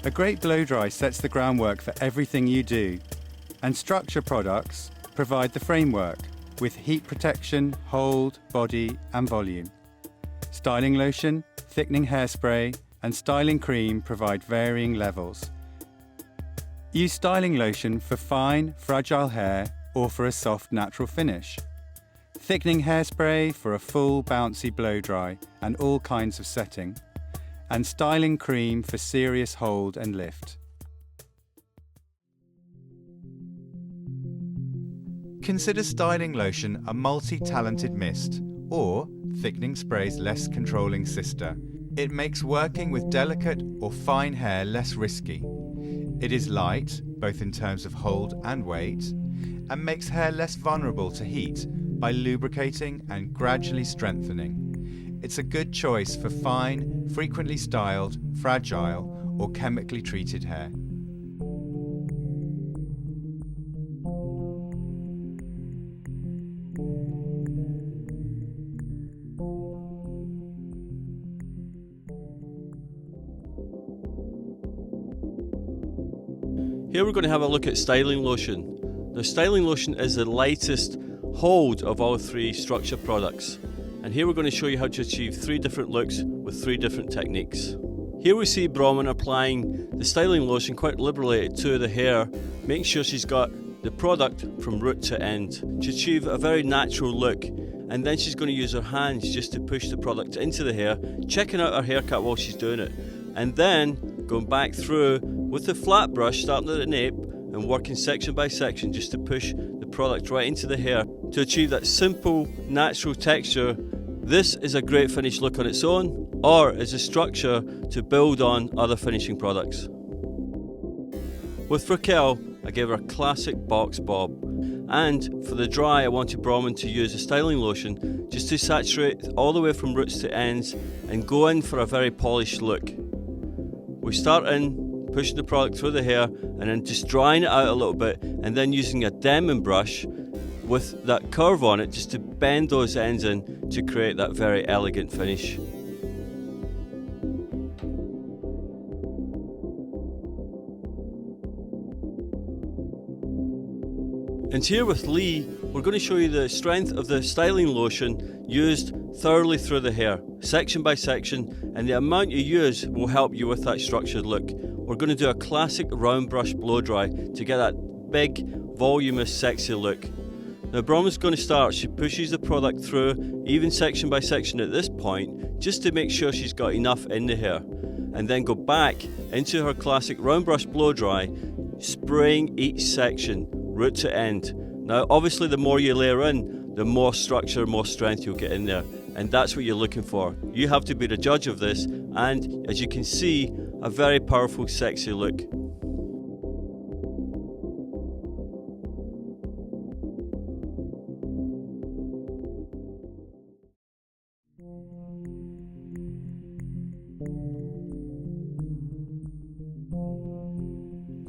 A great blow dry sets the groundwork for everything you do, and structure products provide the framework with heat protection, hold, body and volume. Styling Lotion, Thickening Hairspray and Styling Cream provide varying levels. Use Styling Lotion for fine, fragile hair or for a soft, natural finish. Thickening Hairspray for a full, bouncy blow dry and all kinds of setting. And Styling Cream for serious hold and lift. Consider Styling Lotion a multi-talented mist, or Thickening Spray's less controlling sister. It makes working with delicate or fine hair less risky. It is light, both in terms of hold and weight, and makes hair less vulnerable to heat by lubricating and gradually strengthening. It's a good choice for fine, frequently styled, fragile, or chemically treated hair. Here we're going to have a look at Styling Lotion. Now, Styling Lotion is the lightest hold of all three structure products. And here we're going to show you how to achieve 3 different looks with 3 different techniques. Here we see Bronwyn applying the Styling Lotion quite liberally to the hair, making sure she's got the product from root to end to achieve a very natural look. And then she's going to use her hands just to push the product into the hair, checking out her haircut while she's doing it. And then going back through with the flat brush, starting at the nape and working section by section just to push the product right into the hair to achieve that simple, natural texture. This is a great finish look on its own, or as a structure to build on other finishing products. With Raquel, I gave her a classic box bob, and for the dry I wanted Bronwyn to use a Styling Lotion just to saturate all the way from roots to ends and go in for a very polished look. We start in pushing the product through the hair and then just drying it out a little bit, and then using a Denman brush with that curve on it just to bend those ends in to create that very elegant finish. And here with Lee, we're going to show you the strength of the Styling Lotion used thoroughly through the hair, section by section, and the amount you use will help you with that structured look. We're going to do a classic round brush blow dry to get that big, voluminous, sexy look. Now Bronwyn's going to start, she pushes the product through, even section by section at this point, just to make sure she's got enough in the hair. And then go back into her classic round brush blow dry, spraying each section, root to end. Now obviously the more you layer in, the more structure, more strength you'll get in there. And that's what you're looking for. You have to be the judge of this, and as you can see, a very powerful, sexy look.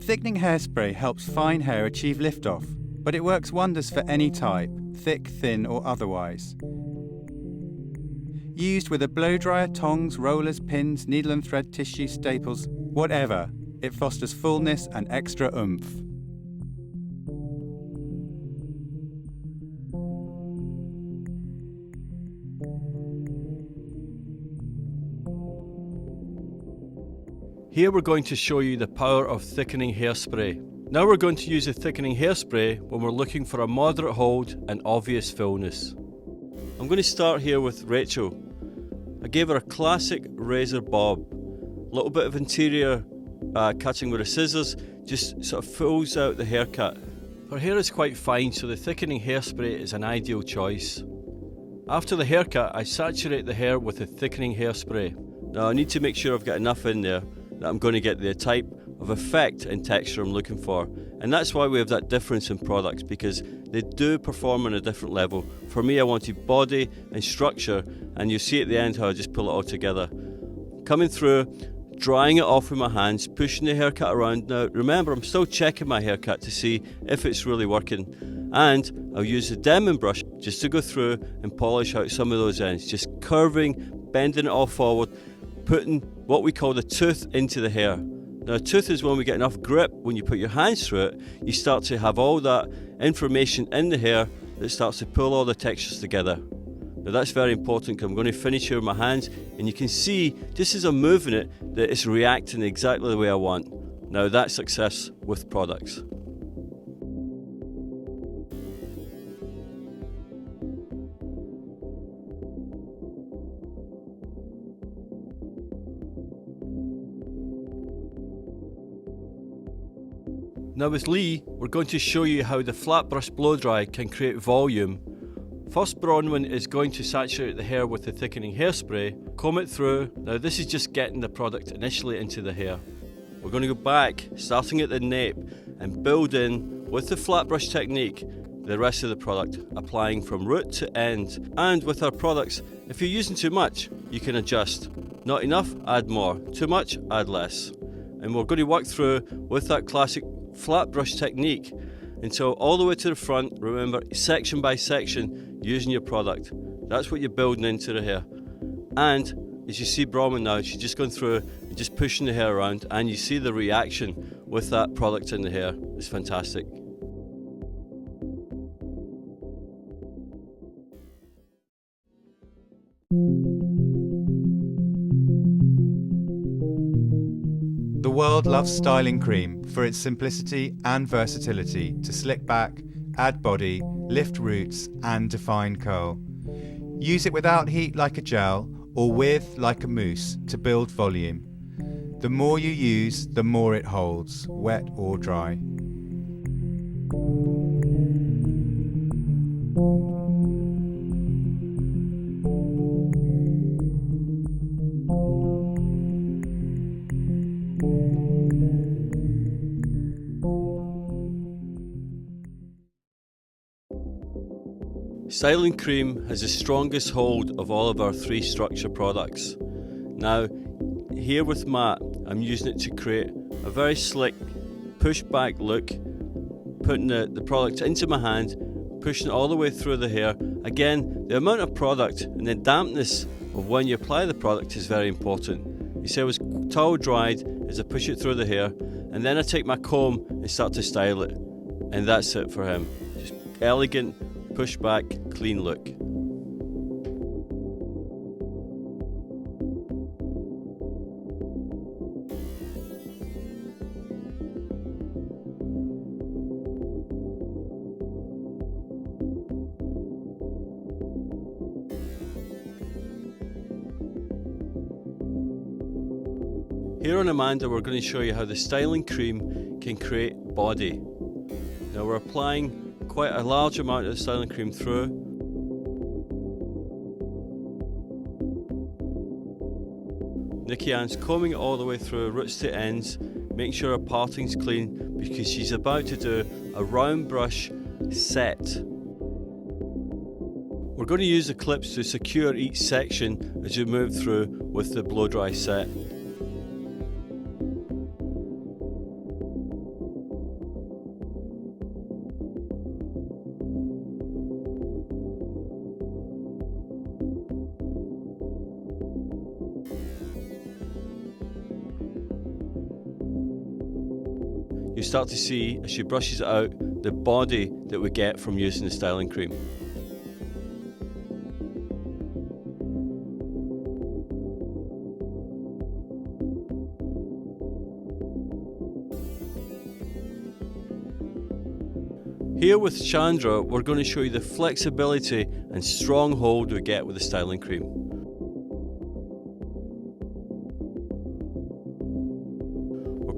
Thickening Hairspray helps fine hair achieve liftoff, but it works wonders for any type, thick, thin or otherwise. Used with a blow dryer, tongs, rollers, pins, needle and thread, tissue, staples, whatever, it fosters fullness and extra oomph. Here we're going to show you the power of thickening hairspray. Now we're going to use the thickening hairspray when we're looking for a moderate hold and obvious fullness. I'm going to start here with Rachel. I gave her a classic razor bob. A little bit of interior cutting with the scissors just sort of fills out the haircut. Her hair is quite fine, so the thickening hairspray is an ideal choice. After the haircut, I saturate the hair with the thickening hairspray. Now I need to make sure I've got enough in there that I'm going to get the type of effect and texture I'm looking for. And that's why we have that difference in products, because they do perform on a different level. For me, I wanted body and structure, and you see at the end how I just pull it all together. Coming through, drying it off with my hands, pushing the haircut around. Now remember, I'm still checking my haircut to see if it's really working. And I'll use the Denman brush just to go through and polish out some of those ends, just curving, bending it all forward, putting what we call the tooth into the hair. Now a tooth is when we get enough grip, when you put your hands through it, you start to have all that information in the hair that starts to pull all the textures together. Now that's very important because I'm going to finish here with my hands, and you can see just as I'm moving it that it's reacting exactly the way I want. Now that's success with products. Now with Lee, we're going to show you how the flat brush blow dry can create volume. First, Bronwyn is going to saturate the hair with the thickening hairspray, comb it through. Now this is just getting the product initially into the hair. We're going to go back, starting at the nape, and build in, with the flat brush technique, the rest of the product, applying from root to end. And with our products, if you're using too much, you can adjust. Not enough, add more. Too much, add less. And we're going to work through with that classic flat brush technique until all the way to the front. Remember, section by section, using your product. That's what you're building into the hair. And as you see Bronwyn now, she's just going through and just pushing the hair around, and you see the reaction with that product in the hair. It's fantastic. The world loves styling cream for its simplicity and versatility to slick back, add body, lift roots and define curl. Use it without heat like a gel or with like a mousse to build volume. The more you use, the more it holds, wet or dry. Styling Creme has the strongest hold of all of our 3 structure products. Now, here with Matt, I'm using it to create a very slick push back look, putting the product into my hand, pushing it all the way through the hair. Again, the amount of product and the dampness of when you apply the product is very important. You see I was towel dried as I push it through the hair, and then I take my comb and start to style it. And that's it for him. Just elegant, push back, clean look. Here on Amanda, we're going to show you how the styling cream can create body. Now we're applying quite a large amount of the styling cream through. Nikki Ann's combing it all the way through, roots to ends, making sure her parting's clean because she's about to do a round brush set. We're going to use the clips to secure each section as you move through with the blow dry set. You start to see, as she brushes it out, the body that we get from using the styling cream. Here with Chandra, we're going to show you the flexibility and strong hold we get with the styling cream.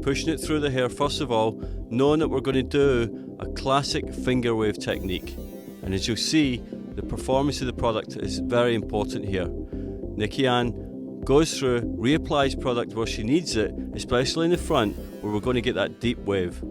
Pushing it through the hair first of all, knowing that we're going to do a classic finger wave technique. And as you'll see, the performance of the product is very important here. Nikki Ann goes through, reapplies product where she needs it, especially in the front where we're going to get that deep wave.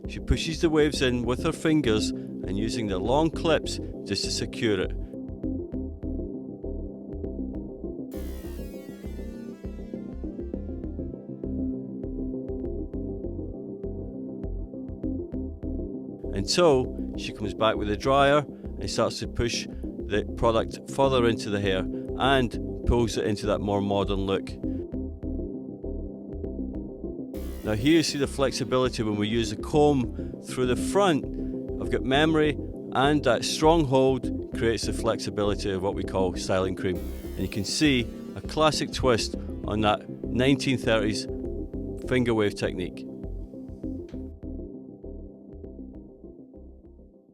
She pushes the waves in with her fingers and using the long clips just to secure it. until she comes back with a dryer and starts to push the product further into the hair and pulls it into that more modern look. Now here you see the flexibility when we use the comb through the front. I've got memory, and that strong hold creates the flexibility of what we call styling cream. And you can see a classic twist on that 1930s finger wave technique.